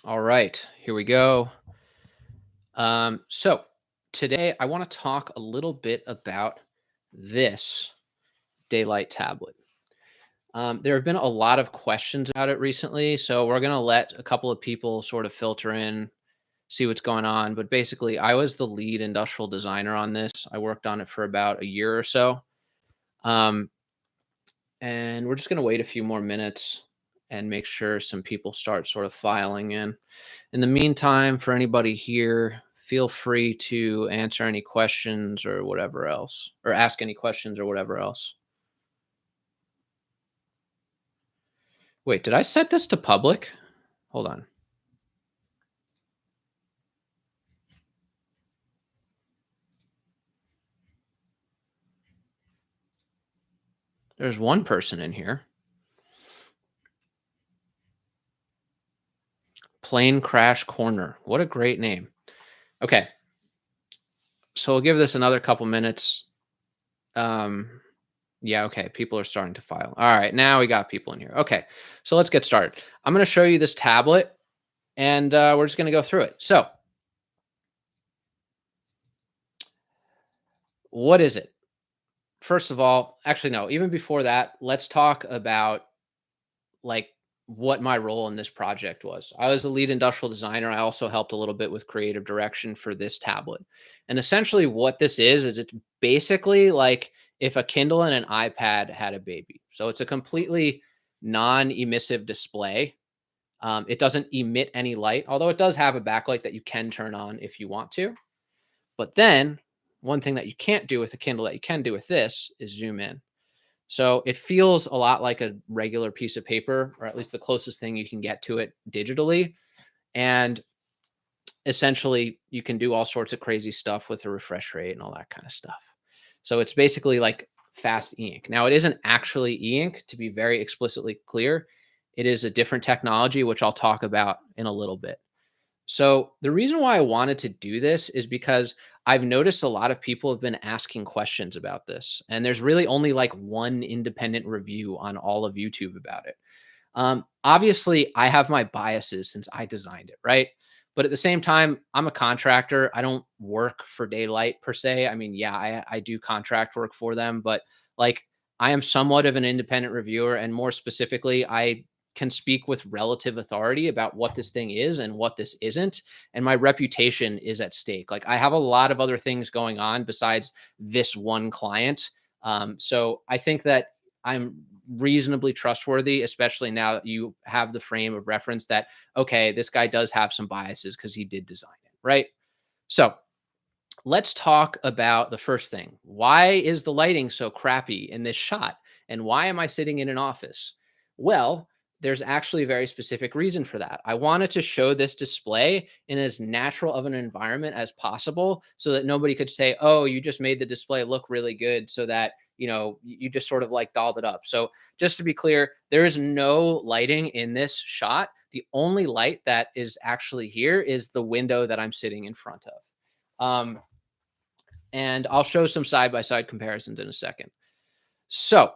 All right, here we go. So today I want to talk a little bit about this daylight tablet. There have been a lot of questions about it recently, so we're going to let a couple of people sort of filter in, see what's going on. But basically, I was the lead industrial designer on this. I worked on it for about a year or so. Um, and we're just going to wait a few more minutes and make sure some people start sort of filing in. In the meantime, for anybody here, feel free to answer any questions or whatever else, or ask any questions or whatever else. Wait, did I set this to public? Hold on. There's one person in here. Plane Crash Corner. What a great name. Okay. So we'll give this another couple minutes. Um, yeah, okay. People are starting to file. All right. Now we got people in here. Okay. So let's get started. I'm going to show you this tablet and we're just going to go through it. So, what is it? First of all, actually, no, even before that, let's talk about like what my role in this project was. I was a lead industrial designer. I also helped a little bit with creative direction for this tablet. And essentially, what this is it's basically like if a Kindle and an iPad had a baby. So it's a completely non emissive display. It doesn't emit any light, although it does have a backlight that you can turn on if you want to. But then, one thing that you can't do with a Kindle that you can do with this is zoom in. So it feels a lot like a regular piece of paper, or at least the closest thing you can get to it digitally. And essentially, you can do all sorts of crazy stuff with the refresh rate and all that kind of stuff. So it's basically like fast e-ink. Now, it isn't actually e-ink, to be very explicitly clear. It is a different technology, which I'll talk about in a little bit. So the reason why I wanted to do this is because I've noticed a lot of people have been asking questions about this, and there's really only like one independent review on all of YouTube about it. Obviously, I have my biases since I designed it, right? But at the same time, I'm a contractor. I don't work for Daylight per se. I mean, yeah, I do contract work for them, but like I am somewhat of an independent reviewer. And more specifically, I can speak with relative authority about what this thing is and what this isn't. And my reputation is at stake. Like I have a lot of other things going on besides this one client. So I think that I'm reasonably trustworthy, especially now that you have the frame of reference that, okay, this guy does have some biases because he did design it, right? So let's talk about the first thing. Why is the lighting so crappy in this shot? And why am I sitting in an office? Well, there's actually a very specific reason for that. I wanted to show this display in as natural of an environment as possible so that nobody could say, oh, you just made the display look really good so that, you just sort of like dolled it up. So just to be clear, there is no lighting in this shot. The only light that is actually here is the window that I'm sitting in front of. And I'll show some side by side comparisons in a second. So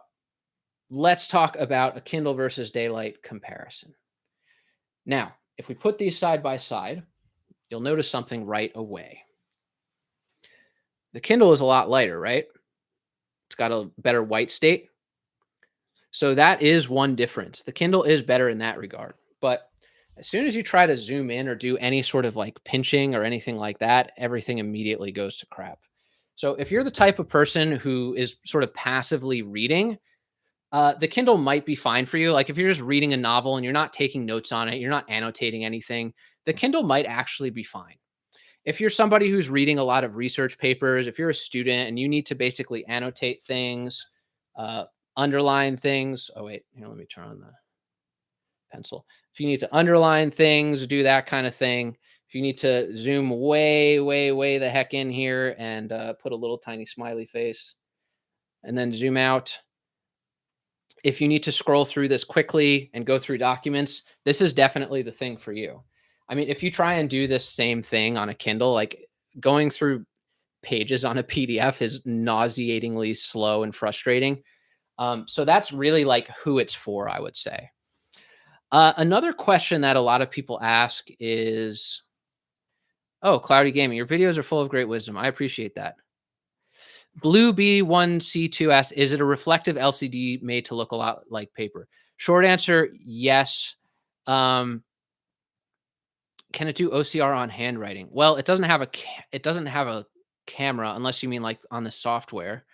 let's talk about a Kindle versus Daylight comparison. Now, if we put these side by side, you'll notice something right away. The Kindle is a lot lighter, right? It's got a better white state. So that is one difference. The Kindle is better in that regard. But as soon as you try to zoom in or do any sort of like pinching or anything like that, everything immediately goes to crap. So if you're the type of person who is sort of passively reading, the Kindle might be fine for you. Like if you're just reading a novel and you're not taking notes on it, you're not annotating anything, the Kindle might actually be fine. If you're somebody who's reading a lot of research papers, if you're a student and you need to basically annotate things, uh, underline things. Oh, wait, here, let me turn on the pencil. If you need to underline things, do that kind of thing. If you need to zoom way, way, way the heck in here and put a little tiny smiley face and then zoom out. If you need to scroll through this quickly and go through documents, this is definitely the thing for you. I mean, if you try and do this same thing on a Kindle, like going through pages on a PDF is nauseatingly slow and frustrating. So that's really like who it's for, I would say. Another question that a lot of people ask is, "Oh, Cloudy Gaming, your videos are full of great wisdom. I appreciate that." Blue B1C2 asks, "Is it a reflective LCD made to look a lot like paper?" Short answer, yes. Um, can it do OCR on handwriting? Well, it doesn't have a camera unless you mean like on the software.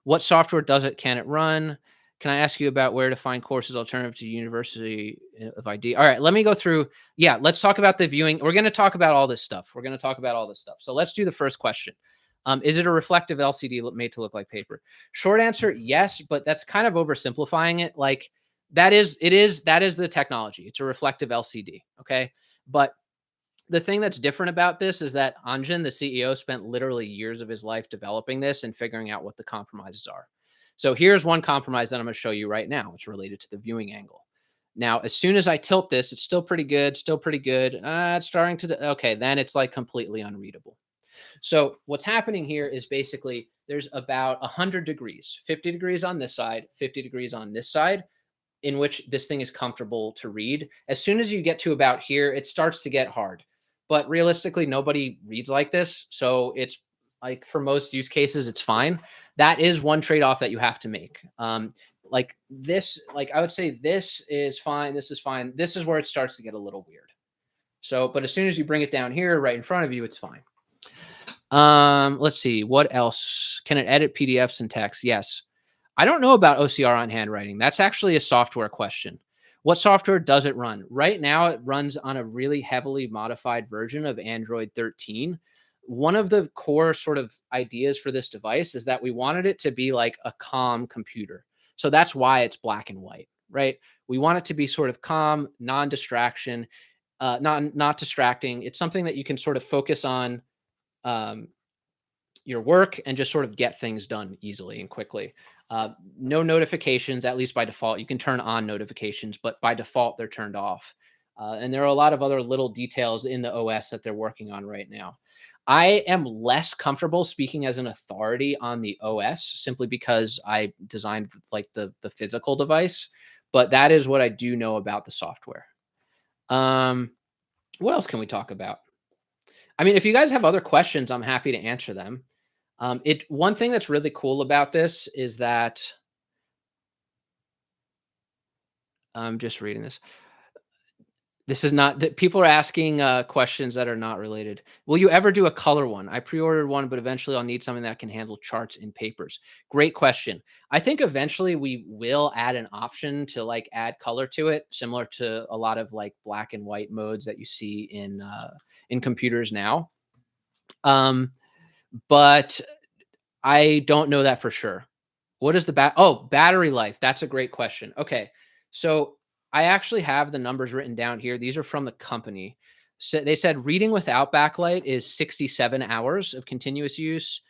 What software does it? Can it run? Can I ask you about where to find courses alternative to University of ID? All right, let me go through. Yeah, let's talk about the viewing. We're going to talk about all this stuff. We're going to talk about all this stuff. So let's do the first question. Is it a reflective LCD made to look like paper? Short answer, yes, but that's kind of oversimplifying it. Like that is the technology. It's a reflective LCD. Okay. But the thing that's different about this is that Anjan, the CEO, spent literally years of his life developing this and figuring out what the compromises are. So here's one compromise that I'm going to show you right now. It's related to the viewing angle. Now, as soon as I tilt this, it's still pretty good, still pretty good. It's starting to, okay, then it's like completely unreadable. So what's happening here is basically there's about 100 degrees, 50 degrees on this side, 50 degrees on this side, in which this thing is comfortable to read. As soon as you get to about here, it starts to get hard. But realistically, nobody reads like this. So it's like for most use cases, it's fine. That is one trade off that you have to make. Like this, like I would say this is fine. This is fine. This is where it starts to get a little weird. So, but as soon as you bring it down here right in front of you, it's fine. Let's see. What else? Can it edit PDFs and text? Yes. I don't know about OCR on handwriting. That's actually a software question. What software does it run? Right now, it runs on a really heavily modified version of Android 13. One of the core sort of ideas for this device is that we wanted it to be like a calm computer. So that's why it's black and white, right? We want it to be sort of calm, non-distraction, not distracting. It's something that you can sort of focus on um, your work and just sort of get things done easily and quickly. No notifications, at least by default. You can turn on notifications, but by default, they're turned off. And there are a lot of other little details in the OS that they're working on right now. I am less comfortable speaking as an authority on the OS simply because I designed like the physical device, but that is what I do know about the software. Um, what else can we talk about? I mean, if you guys have other questions, I'm happy to answer them. It one thing that's really cool about this is that I'm just reading this. This is not that people are asking questions that are not related. Will you ever do a color one? I pre-ordered one, but eventually I'll need something that can handle charts in papers. Great question. I think eventually we will add an option to like add color to it, similar to a lot of like black and white modes that you see in computers now. Um, but I don't know that for sure. What is the battery life? That's a great question. Okay. So I actually have the numbers written down here. These are from the company. So they said reading without backlight is 67 hours of continuous use.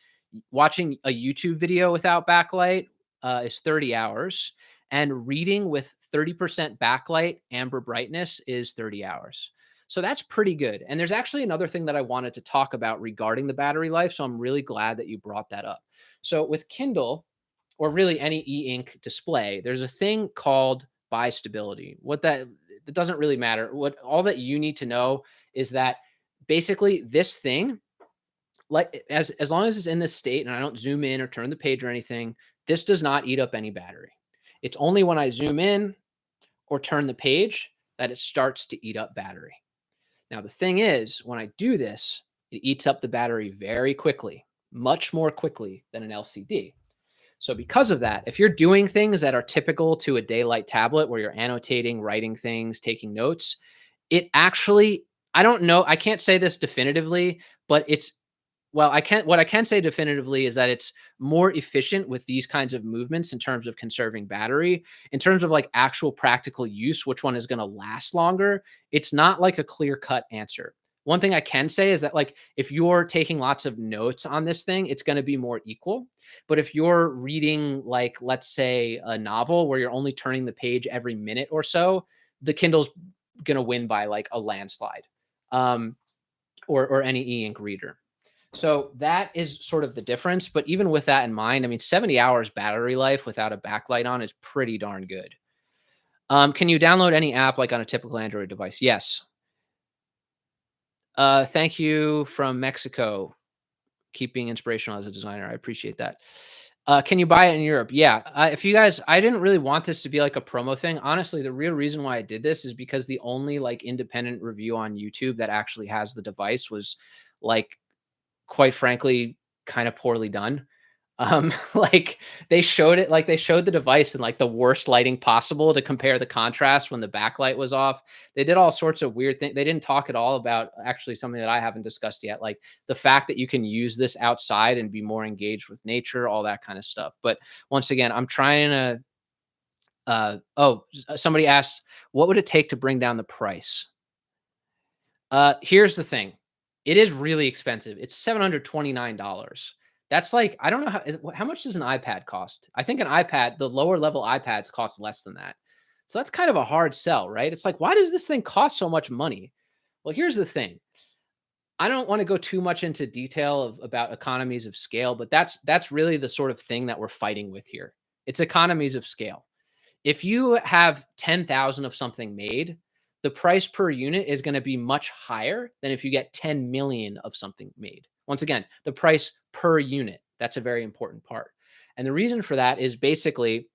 Watching a YouTube video without backlight is 30 hours. And reading with 30% backlight, amber brightness is 30 hours. So that's pretty good. And there's actually another thing that I wanted to talk about regarding the battery life. So I'm really glad that you brought that up. So with Kindle, or really any e-ink display, there's a thing called bistability. What that it doesn't really matter. What all that you need to know is that basically this thing, like as long as it's in this state and I don't zoom in or turn the page or anything, this does not eat up any battery. It's only when I zoom in or turn the page that it starts to eat up battery. Now the thing is, when I do this, it eats up the battery very quickly, much more quickly than an LCD. So because of that, if you're doing things that are typical to a daylight tablet where you're annotating, writing things, taking notes, it actually, I don't know, I can't say this definitively, but it's well, I can't what I can say definitively is that it's more efficient with these kinds of movements in terms of conserving battery. In terms of like actual practical use, which one is going to last longer, it's not like a clear-cut answer. One thing I can say is that like if you're taking lots of notes on this thing, it's going to be more equal. But if you're reading like let's say a novel where you're only turning the page every minute or so, the Kindle's going to win by like a landslide. Um, or any e-ink reader. So that is sort of the difference. But even with that in mind, I mean, 70 hours battery life without a backlight on is pretty darn good. Can you download any app like on a typical Android device? Yes. Thank you from Mexico. Keeping inspirational as a designer. I appreciate that. Can you buy it in Europe? Yeah. If you guys, I didn't really want this to be like a promo thing. Honestly, the real reason why I did this is because the only like independent review on YouTube that actually has the device was like, quite frankly, kind of poorly done. Like they showed the device in like the worst lighting possible to compare the contrast when the backlight was off. They did all sorts of weird things. They didn't talk at all about actually something that I haven't discussed yet, like the fact that you can use this outside and be more engaged with nature, all that kind of stuff. But once again, I'm trying to somebody asked, what would it take to bring down the price? Here's the thing. It is really expensive. It's $729. That's like, I don't know how much does an iPad cost? I think an iPad, the lower level iPads cost less than that. So that's kind of a hard sell, right? It's like, why does this thing cost so much money? Well, here's the thing. I don't want to go too much into detail about economies of scale, but that's really the sort of thing that we're fighting with here. It's economies of scale. If you have 10,000 of something made, the price per unit is going to be much higher than if you get 10 million of something made. Once again, the price per unit, that's a very important part. And the reason for that is basically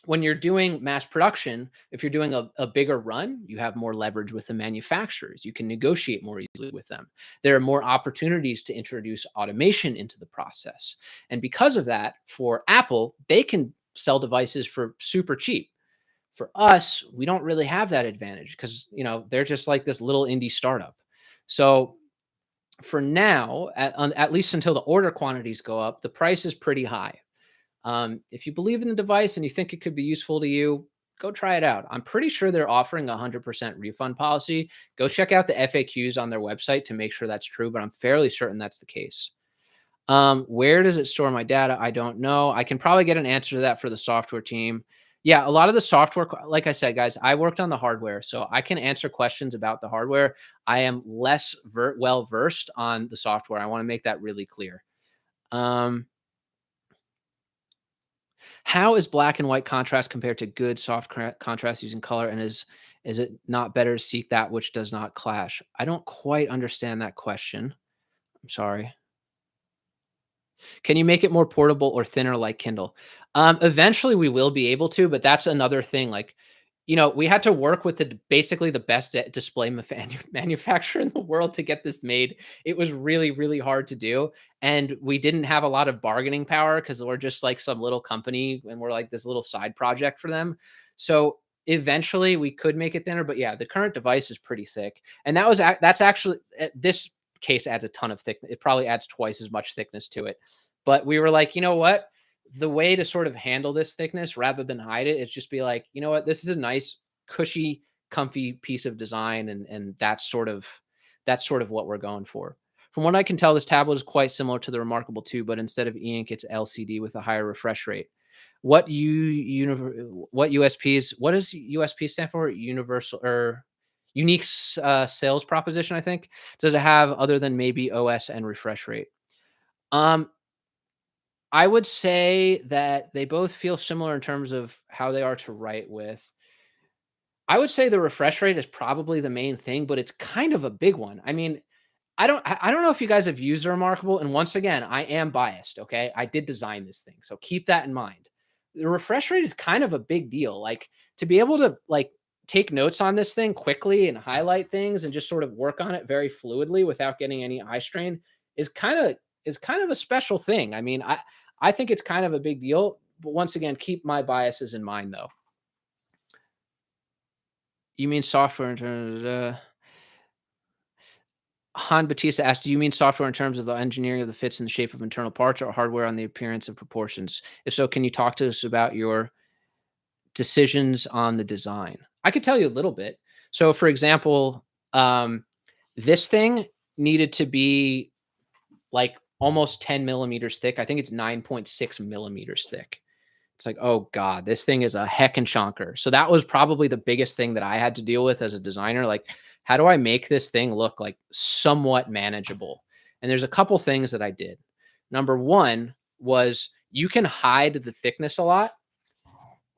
when you're doing mass production, if you're doing a bigger run, you have more leverage with the manufacturers. You can negotiate more easily with them. There are more opportunities to introduce automation into the process. And because of that, for Apple, they can sell devices for super cheap. For us, we don't really have that advantage because, they're just like this little indie startup. So for now, at least until the order quantities go up, the price is pretty high. If you believe in the device and you think it could be useful to you, go try it out. I'm pretty sure they're offering a 100% refund policy. Go check out the FAQs on their website to make sure that's true, but I'm fairly certain that's the case. Where does it store my data? I don't know. I can probably get an answer to that for the software team. Yeah, a lot of the software, like I said, guys, I worked on the hardware, so I can answer questions about the hardware. I am less well versed on the software. I want to make that really clear. Um, how is black and white contrast compared to good soft contrast using color? And is it not better to seek that which does not clash? I don't quite understand that question. I'm sorry. Can you make it more portable or thinner like Kindle? Eventually we will be able to, but that's another thing. Like, we had to work with basically the best display manufacturer in the world to get this made. It was really, really hard to do. And we didn't have a lot of bargaining power because we're just like some little company and we're like this little side project for them. So eventually we could make it thinner, but yeah, the current device is pretty thick. And that's actually this case adds a ton of thickness. It probably adds twice as much thickness to it. But we were like, you know what? The way to sort of handle this thickness rather than hide it is just be like, you know what? This is a nice, cushy, comfy piece of design, and that's sort of what we're going for. From what I can tell, this tablet is quite similar to the Remarkable 2, but instead of e-ink, it's LCD with a higher refresh rate. What USPs? What does USP stand for? Universal or unique sales proposition, I think. Does it have other than maybe OS and refresh rate? Um, I would say that they both feel similar in terms of how they are to write with. I would say the refresh rate is probably the main thing, but it's kind of a big one. I mean, I don't know if you guys have used Remarkable, and once again, I am biased, okay? I did design this thing, so keep that in mind. The refresh rate is kind of a big deal. Like, to be able to, like, take notes on this thing quickly and highlight things and just sort of work on it very fluidly without getting any eye strain is kind of a special thing. I mean, I think it's kind of a big deal, but once again, keep my biases in mind, though. You mean software in terms of Han Batista asked, "Do you mean software in terms of the engineering of the fits and the shape of internal parts, or hardware on the appearance and proportions? If so, can you talk to us about your decisions on the design?" I could tell you a little bit. So, for example, this thing needed to be like almost 10 millimeters thick. I think it's 9.6 millimeters thick. It's like, oh God, this thing is a heckin' chonker. So that was probably the biggest thing that I had to deal with as a designer. Like, how do I make this thing look like somewhat manageable? And there's a couple things that I did. Number one was you can hide the thickness a lot.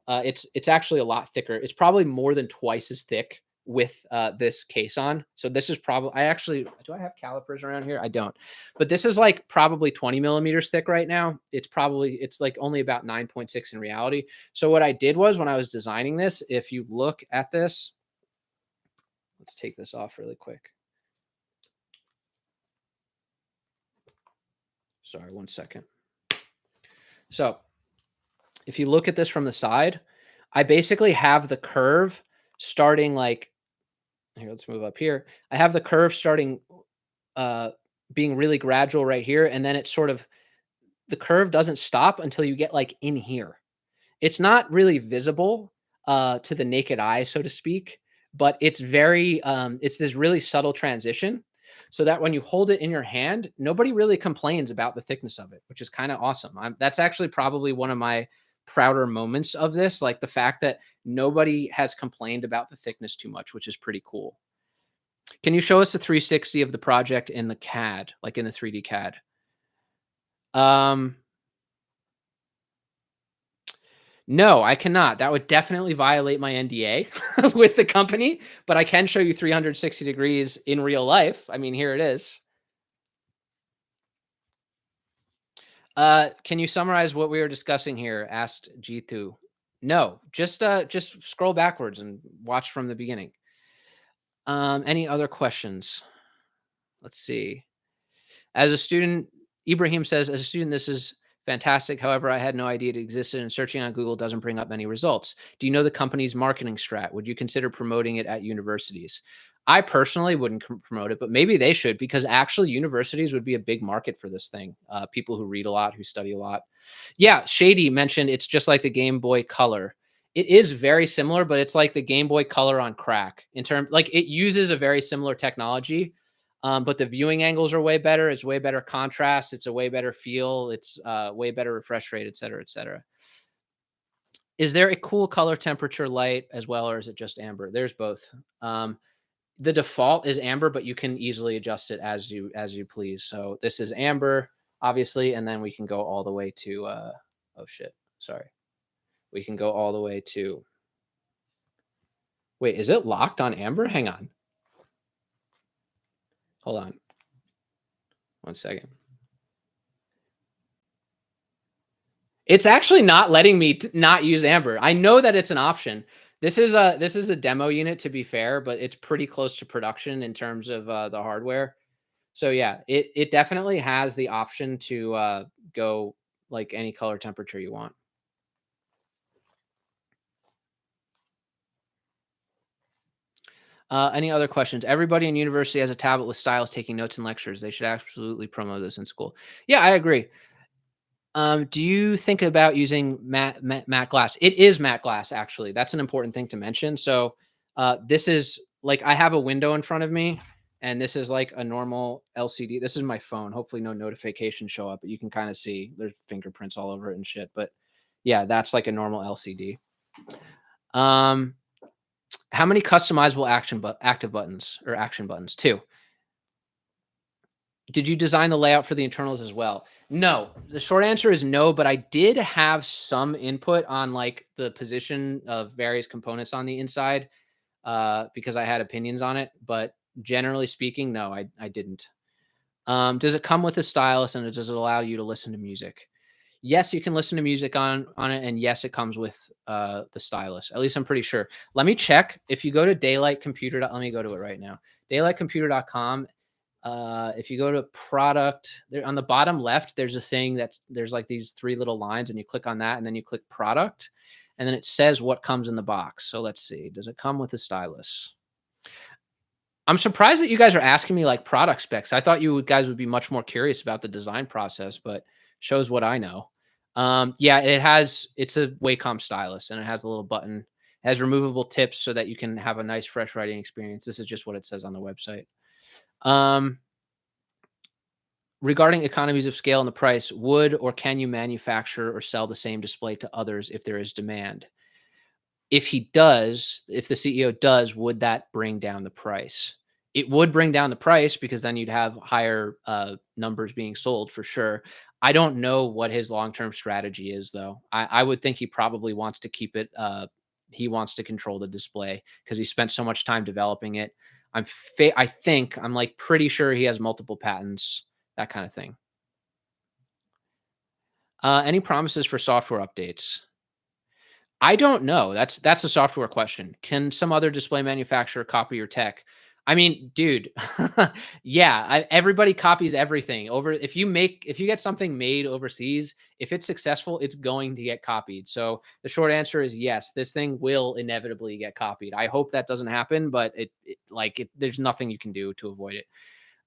It's actually a lot thicker. It's probably more than twice as thick with this case on. So this is probably I actually do I have calipers around here? I don't. But this is like probably 20 millimeters thick right now. It's like only about 9.6 in reality. So what I did was when I was designing this, if you look at this, let's take this off really quick. Sorry, one second. So if you look at this from the side, I basically have the curve starting like here, let's move up here. I have the curve starting uh being really gradual right here, and then it's sort of the curve doesn't stop until you get like in here. It's not really visible to the naked eye, so to speak, but it's this really subtle transition so that when you hold it in your hand, nobody really complains about the thickness of it, which is kind of awesome. That's actually probably one of my prouder moments of this, like the fact that nobody has complained about the thickness too much, which is pretty cool. Can you show us the 360 of the project in the CAD, like in the 3D CAD? Um, no, I cannot. That would definitely violate my NDA with the company, but I can show you 360 degrees in real life. I mean, here it is. Can you summarize what we were discussing here? Asked Jitu. No, just scroll backwards and watch from the beginning. Any other questions? Let's see. As a student, Ibrahim says, as a student, this is fantastic. However, I had no idea it existed, and searching on Google doesn't bring up many results. Do you know the company's marketing strat? Would you consider promoting it at universities? I personally wouldn't promote it, but maybe they should because actually universities would be a big market for this thing. People who read a lot, who study a lot. Yeah, Shady mentioned it's just like the Game Boy Color. It is very similar, but it's like the Game Boy Color on crack in terms like it uses a very similar technology, but the viewing angles are way better. It's way better contrast. It's a way better feel. It's way better refresh rate, et cetera, et cetera. Is there a cool color temperature light as well, or is it just amber? There's both. Um, the default is amber, but you can easily adjust it as you please. So this is amber, obviously, and then we can go all the way to oh shit, sorry. We can go all the way to wait, is it locked on amber? Hang on. Hold on. One second. It's actually not letting me not use amber. I know that it's an option. This is a demo unit to be fair, but it's pretty close to production in terms of the hardware. So yeah, it definitely has the option to go like any color temperature you want. Any other questions? Everybody in university has a tablet with stylus taking notes in lectures. They should absolutely promote this in school. Yeah, I agree. Do you think about using matte glass? It is matte glass, actually. That's an important thing to mention. So, this is like I have a window in front of me, and this is like a normal LCD. This is my phone. Hopefully, no notifications show up, but you can kind of see there's fingerprints all over it and shit. But yeah, that's like a normal LCD. Um, how many customizable active buttons or action buttons? Two. Did you design the layout for the internals as well? No. The short answer is no, but I did have some input on like the position of various components on the inside because I had opinions on it. But generally speaking, no, I didn't. Does it come with a stylus and does it allow you to listen to music? Yes, you can listen to music on it, and yes, it comes with the stylus. At least I'm pretty sure. Let me check. If you go to Daylight Computer, let me go to it right now. Daylightcomputer.com. If you go to product there on the bottom left, there's a thing there's like these three little lines, and you click on that, and then you click product, and then it says what comes in the box. So let's see. Does it come with a stylus? I'm surprised that you guys are asking me like product specs. I thought you guys would be much more curious about the design process, but shows what I know. Yeah, it's a Wacom stylus and it has a little button. It has removable tips so that you can have a nice fresh writing experience. This is just what it says on the website. Um, regarding economies of scale and the price, would or can you manufacture or sell the same display to others if there is demand? If the CEO does, would that bring down the price? It would bring down the price because then you'd have higher numbers being sold for sure. I don't know what his long-term strategy is though. I would think he probably wants to keep it. He wants to control the display because he spent so much time developing it. I think I'm like pretty sure he has multiple patents, that kind of thing. Any promises for software updates? I don't know. That's a software question. Can some other display manufacturer copy your tech? I mean, dude, yeah, everybody copies everything over. If you get something made overseas, if it's successful, it's going to get copied. So the short answer is yes. This thing will inevitably get copied. I hope that doesn't happen, but there's nothing you can do to avoid it.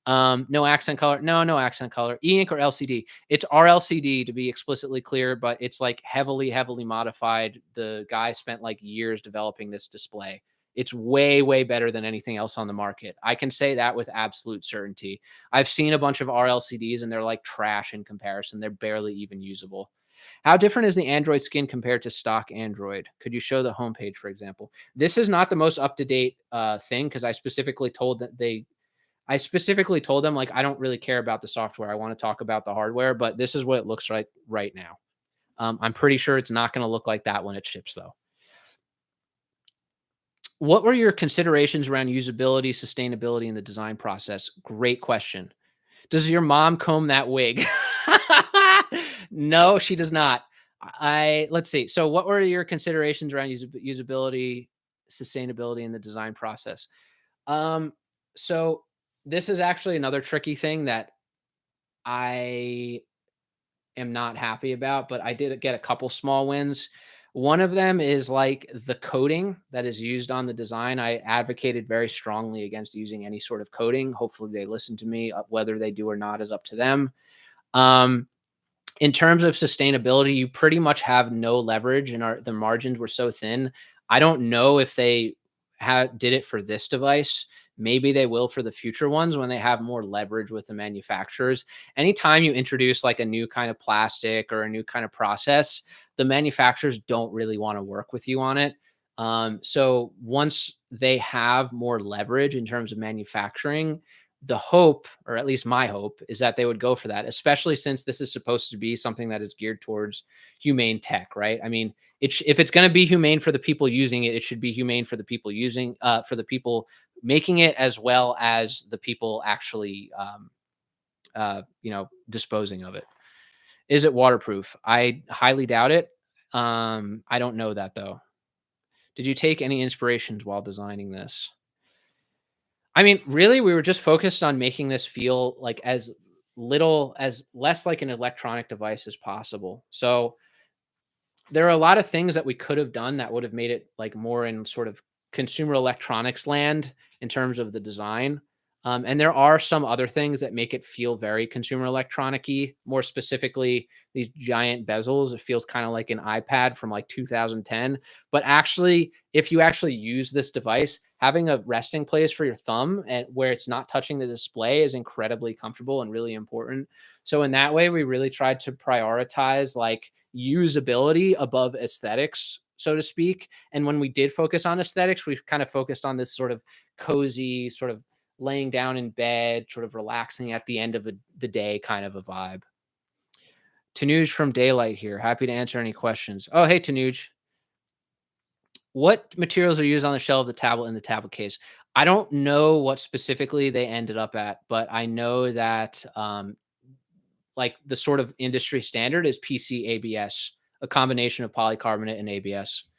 No accent color. No, no accent color. E-ink or LCD. It's RLCD to be explicitly clear, but it's like heavily, heavily modified. The guy spent like years developing this display. It's way, way better than anything else on the market. I can say that with absolute certainty. I've seen a bunch of RLCDs and they're like trash in comparison. They're barely even usable. How different is the Android skin compared to stock Android? Could you show the homepage, for example? This is not the most up to date thing because I specifically told them, like, I don't really care about the software. I want to talk about the hardware, but this is what it looks like right now. I'm pretty sure it's not going to look like that when it ships, though. What were your considerations around usability, sustainability, and the design process? Great question. Does your mom comb that wig? No, she does not. Let's see. So, what were your considerations around usability, sustainability, and the design process? Um, so this is actually another tricky thing that I am not happy about, but I did get a couple small wins. One of them is like the coding that is used on the design. I advocated very strongly against using any sort of coding. Hopefully, they listen to me. Whether they do or not is up to them. Um, in terms of sustainability, you pretty much have no leverage, and the margins were so thin. I don't know if they did it for this device. Maybe they will for the future ones when they have more leverage with the manufacturers. Anytime you introduce like a new kind of plastic or a new kind of process, the manufacturers don't really want to work with you on it. So once they have more leverage in terms of manufacturing, the hope, or at least my hope, is that they would go for that, especially since this is supposed to be something that is geared towards humane tech, right? I mean, if it's going to be humane for the people using it, it should be humane for the people for the people making it, as well as the people actually, disposing of it. Is it waterproof? I highly doubt it. I don't know that though. Did you take any inspirations while designing this? I mean, really, we were just focused on making this feel like as less like an electronic device as possible. So there are a lot of things that we could have done that would have made it like more in sort of consumer electronics land in terms of the design. And there are some other things that make it feel very consumer electronic-y. More specifically, these giant bezels. It feels kind of like an iPad from like 2010. But actually, if you actually use this device, having a resting place for your thumb and where it's not touching the display is incredibly comfortable and really important. So in that way, we really tried to prioritize like usability above aesthetics, so to speak. And when we did focus on aesthetics, we kind of focused on this sort of cozy, sort of laying down in bed, sort of relaxing at the end of the day kind of a vibe. Tanuj from Daylight here. Happy to answer any questions. Oh, hey, Tanuj. What materials are used on the shell of the tablet in the tablet case? I don't know what specifically they ended up at, but I know that like the sort of industry standard is PC ABS, a combination of polycarbonate and ABS.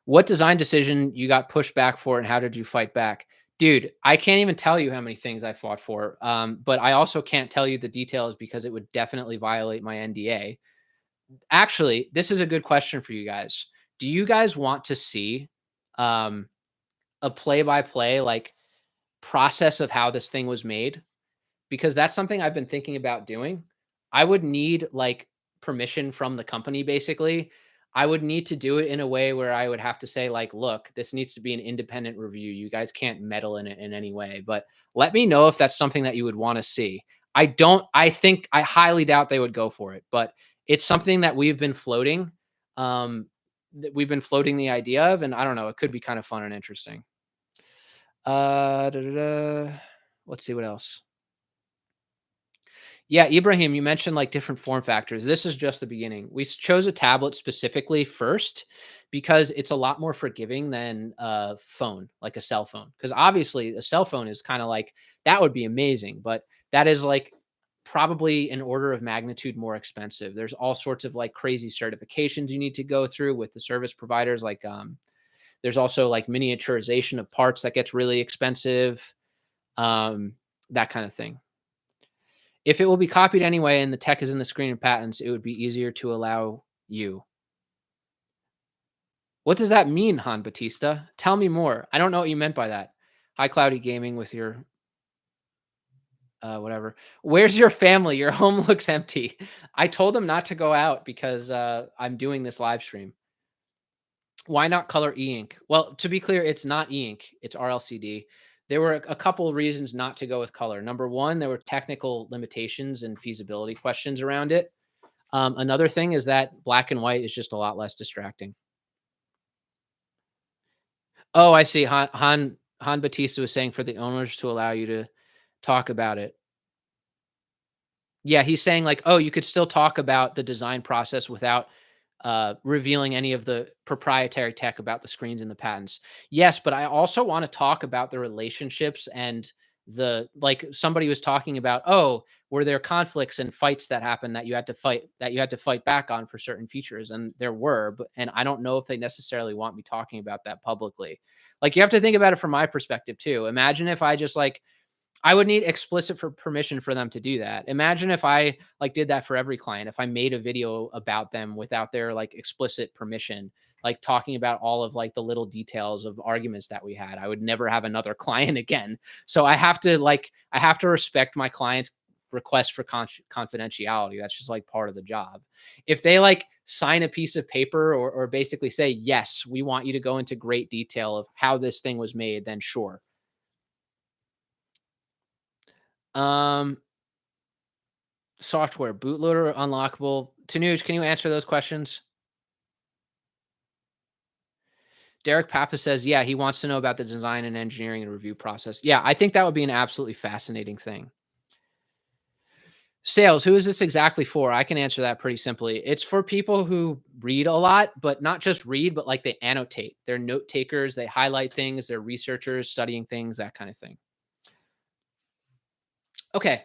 What design decision you got pushed back for and how did you fight back? Dude, I can't even tell you how many things I fought for. But I also can't tell you the details because it would definitely violate my NDA. Actually, this is a good question for you guys. Do you guys want to see um, a play by play like process of how this thing was made? Because that's something I've been thinking about doing. I would need like permission from the company basically. I would need to do it in a way where I would have to say like, look, this needs to be an independent review. You guys can't meddle in it in any way. But let me know if that's something that you would want to see. I highly doubt they would go for it, but it's something that we've been floating the idea of, and I don't know, it could be kind of fun and interesting. Da, da, da. Let's see what else. Yeah, Ibrahim, you mentioned like different form factors. This is just the beginning. We chose a tablet specifically first because it's a lot more forgiving than a phone, like a cell phone. Because obviously, a cell phone is kind of like that would be amazing, but that is like probably an order of magnitude more expensive. There's all sorts of like crazy certifications you need to go through with the service providers. Like, there's also like miniaturization of parts that gets really expensive, um, that kind of thing. If it will be copied anyway and the tech is in the screen and patents, it would be easier to allow you. What does that mean, Han Batista? Tell me more. I don't know what you meant by that. Hi, Cloudy Gaming with your whatever. Where's your family? Your home looks empty. I told them not to go out because I'm doing this live stream. Why not color e-ink? Well, to be clear, it's not e-ink, it's RLCD. There were a couple of reasons not to go with color. Number one, there were technical limitations and feasibility questions around it. Another thing is that black and white is just a lot less distracting. Oh, I see. Han Batista was saying for the owners to allow you to talk about it. Yeah, he's saying like, oh, you could still talk about the design process without revealing any of the proprietary tech about the screens and the patents. Yes, but I also want to talk about the relationships and the like somebody was talking about, oh, were there conflicts and fights that happened that you had to fight back on for certain features? And there were, but and I don't know if they necessarily want me talking about that publicly. Like you have to think about it from my perspective too. Imagine if I just like I would need explicit for permission for them to do that. Imagine if I like did that for every client, if I made a video about them without their like explicit permission, like talking about all of like the little details of arguments that we had, I would never have another client again. So I have to respect my clients' request for confidentiality. That's just like part of the job. If they like sign a piece of paper or basically say, yes, we want you to go into great detail of how this thing was made, then sure. Um, Software, bootloader, unlockable. Tanuj, can you answer those questions? Derek Papa says, yeah, he wants to know about the design and engineering and review process. Yeah, I think that would be an absolutely fascinating thing. Sales, who is this exactly for? I can answer that pretty simply. It's for people who read a lot, but not just read, but like they annotate. They're note takers, they highlight things, they're researchers studying things, that kind of thing. Okay.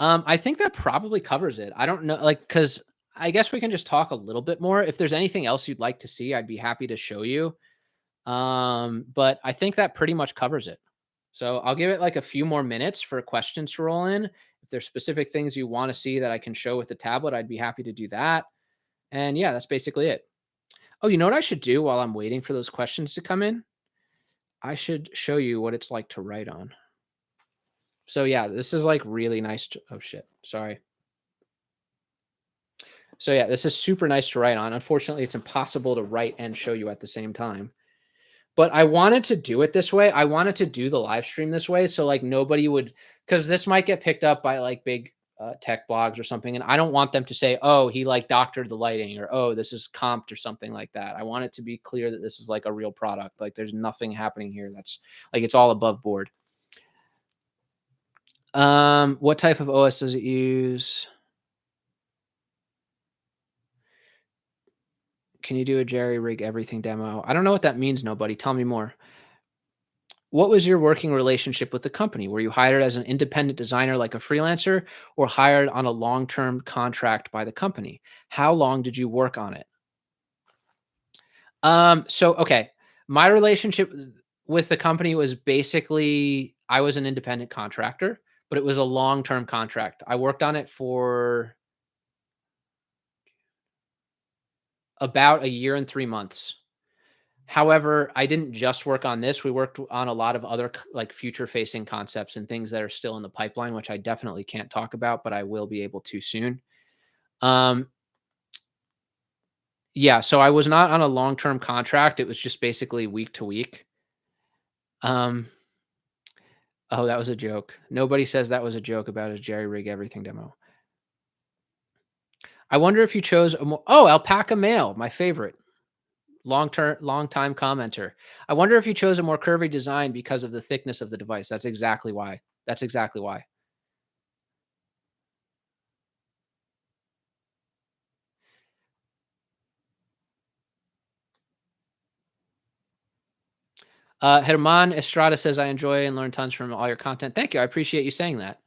I think that probably covers it. I don't know, like, because I guess we can just talk a little bit more. If there's anything else you'd like to see, I'd be happy to show you. But I think that pretty much covers it. So I'll give it like a few more minutes for questions to roll in. If there's specific things you want to see that I can show with the tablet, I'd be happy to do that. And yeah, that's basically it. Oh, you know what I should do while I'm waiting for those questions to come in? I should show you what it's like to write on. So yeah, this is like really nice. Oh shit. Sorry. So yeah, this is super nice to write on. Unfortunately, it's impossible to write and show you at the same time. But I wanted to do it this way. I wanted to do the live stream this way so like nobody would because this might get picked up by like big tech blogs or something, and I don't want them to say, "Oh, he like doctored the lighting," or "Oh, this is comped," or something like that. I want it to be clear that this is like a real product. Like, there's nothing happening here that's like it's all above board. What type of OS does it use? Can you do a jerry rig everything demo? I don't know what that means, nobody. Tell me more. What was your working relationship with the company? Were you hired as an independent designer like a freelancer or hired on a long-term contract by the company? How long did you work on it? So okay, my relationship with the company was basically I was an independent contractor, but it was a long-term contract. I worked on it for about a year and 3 months. However, I didn't just work on this. We worked on a lot of other like future facing concepts and things that are still in the pipeline, which I definitely can't talk about, but I will be able to soon. Um, yeah, so I was not on a long term contract. It was just basically week to week. Um, oh, that was a joke. Nobody says that was a joke about his jerry rig everything demo. I wonder if you chose a more, oh, alpaca male, my favorite. long time commenter. I wonder if you chose a more curvy design because of the thickness of the device. That's exactly why. That's exactly why. Herman Estrada says, I enjoy and learn tons from all your content. Thank you. I appreciate you saying that.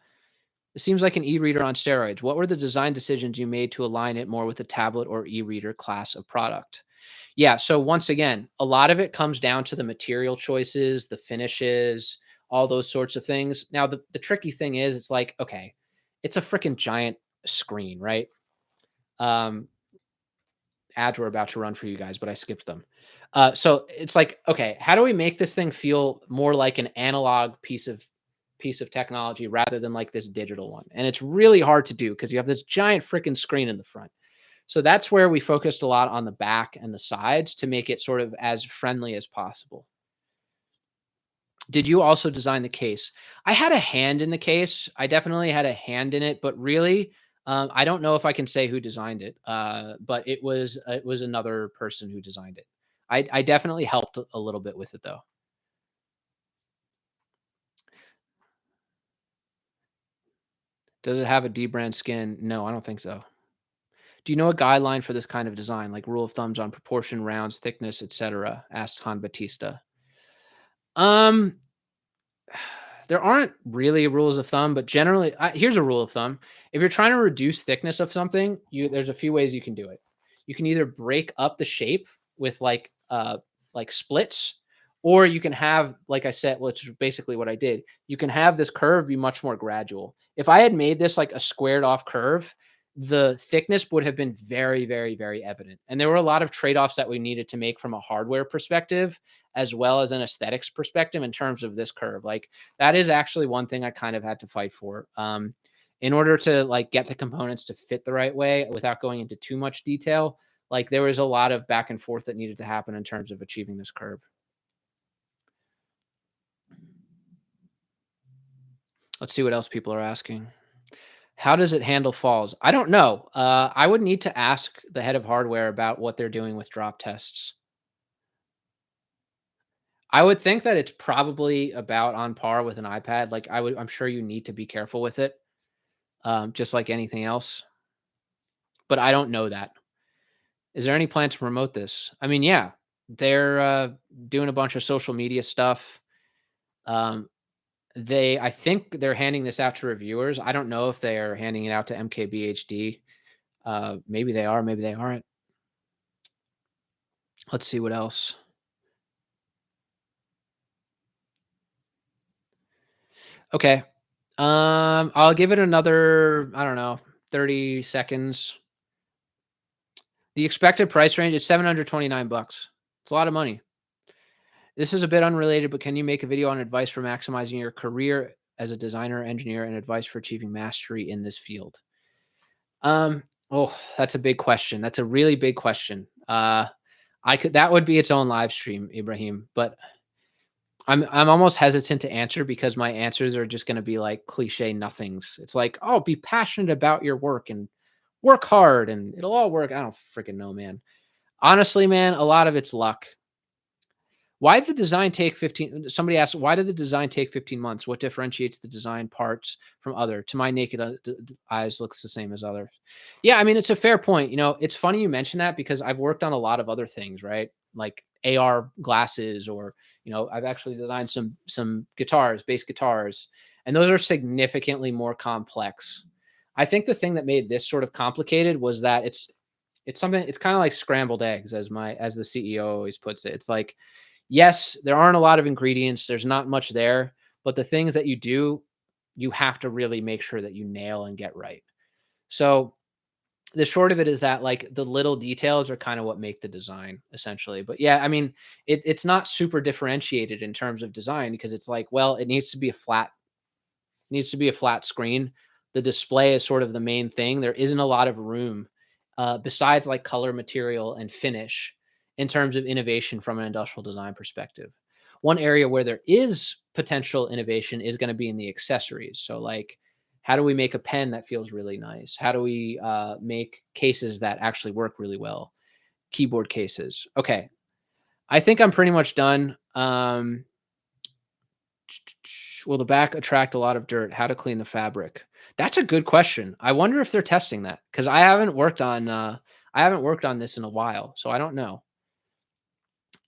It seems like an e-reader on steroids. What were the design decisions you made to align it more with the tablet or e-reader class of product? Yeah, so once again, a lot of it comes down to the material choices, the finishes, all those sorts of things. Now, the tricky thing is, it's like, okay, it's a freaking giant screen, right? Um, Ads were about to run for you guys, but I skipped them. So it's like, okay, how do we make this thing feel more like an analog piece of technology rather than like this digital one? And it's really hard to do because you have this giant freaking screen in the front. So that's where we focused a lot on the back and the sides to make it sort of as friendly as possible. Did you also design the case? I had a hand in the case. I definitely had a hand in it, but really, I don't know if I can say who designed it. But it was another person who designed it. I definitely helped a little bit with it though. Does it have a D brand skin? No, I don't think so. Do you know a guideline for this kind of design, like rule of thumbs on proportion, rounds, thickness, etc.? Asked Han Batista. Um, there aren't really rules of thumb, but generally, here's a rule of thumb. If you're trying to reduce thickness of something, there's a few ways you can do it. You can either break up the shape with like splits, or you can have, like I said, which is basically what I did. You can have this curve be much more gradual. If I had made this like a squared off curve, the thickness would have been very, very, very evident. And there were a lot of trade-offs that we needed to make from a hardware perspective as well as an aesthetics perspective in terms of this curve. Like that is actually one thing I kind of had to fight for. In order to like get the components to fit the right way without going into too much detail, like there was a lot of back and forth that needed to happen in terms of achieving this curve. Let's see what else people are asking. How does it handle falls? I don't know. I would need to ask the head of hardware about what they're doing with drop tests. I would think that it's probably about on par with an iPad. Like I'm sure you need to be careful with it, just like anything else. But I don't know that. Is there any plan to promote this? I mean, yeah, they're doing a bunch of social media stuff. Um, I think they're handing this out to reviewers. I don't know if they are handing it out to MKBHD. Maybe they are, maybe they aren't. Let's see what else. Okay. I'll give it another, I don't know, 30 seconds. The expected price range is 729 bucks. It's a lot of money. This is a bit unrelated, but can you make a video on advice for maximizing your career as a designer, engineer, and advice for achieving mastery in this field? Um, oh, that's a big question. That's a really big question. That would be its own live stream, Ibrahim, but I'm almost hesitant to answer because my answers are just going to be like cliche nothings. It's like, oh, be passionate about your work and work hard and it'll all work. I don't freaking know, man. Honestly, man, a lot of it's luck. Why did the design take 15? Somebody asked, why did the design take 15 months? What differentiates the design parts from other? To my naked eyes, looks the same as others. Yeah, I mean, it's a fair point. It's funny you mention that because I've worked on a lot of other things, right? Like AR glasses, or I've actually designed some guitars, bass guitars, and those are significantly more complex. I think the thing that made this sort of complicated was that it's something. It's kind of like scrambled eggs, as the CEO always puts it. It's like, yes, there aren't a lot of ingredients. There's not much there, but the things that you do, you have to really make sure that you nail and get right. So the short of it is that like the little details are kind of what make the design essentially. But yeah, I mean, it's not super differentiated in terms of design because it's like, well, it needs to be a flat screen. The display is sort of the main thing. There isn't a lot of room besides like color, material, and finish in terms of innovation from an industrial design perspective. One area where there is potential innovation is going to be in the accessories. So, like, how do we make a pen that feels really nice? How do we make cases that actually work really well? Keyboard cases. Okay. I think I'm pretty much done. Will the back attract a lot of dirt? How to clean the fabric? That's a good question. I wonder if they're testing that because I haven't worked on this in a while, so I don't know.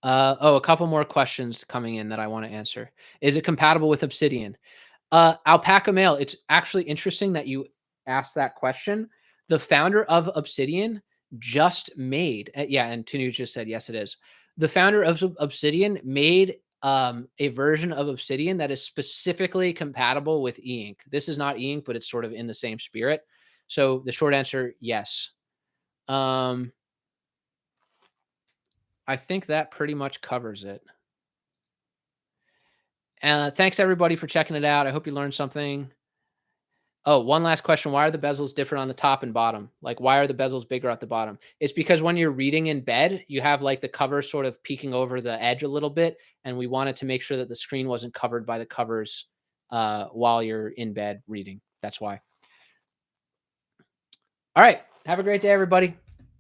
Oh, a couple more questions coming in that I want to answer. Is it compatible with Obsidian? Alpaca Mail, it's actually interesting that you asked that question. The founder of Obsidian just made, yeah, and Tanu just said, yes, it is. The founder of Obsidian made a version of Obsidian that is specifically compatible with e ink. This is not e ink, but it's sort of in the same spirit. So the short answer, yes. Um, I think that pretty much covers it. Thanks everybody for checking it out. I hope you learned something. Oh, one last question. Why are the bezels different on the top and bottom? Like, why are the bezels bigger at the bottom? It's because when you're reading in bed, you have like the cover sort of peeking over the edge a little bit. And we wanted to make sure that the screen wasn't covered by the covers while you're in bed reading. That's why. All right. Have a great day, everybody.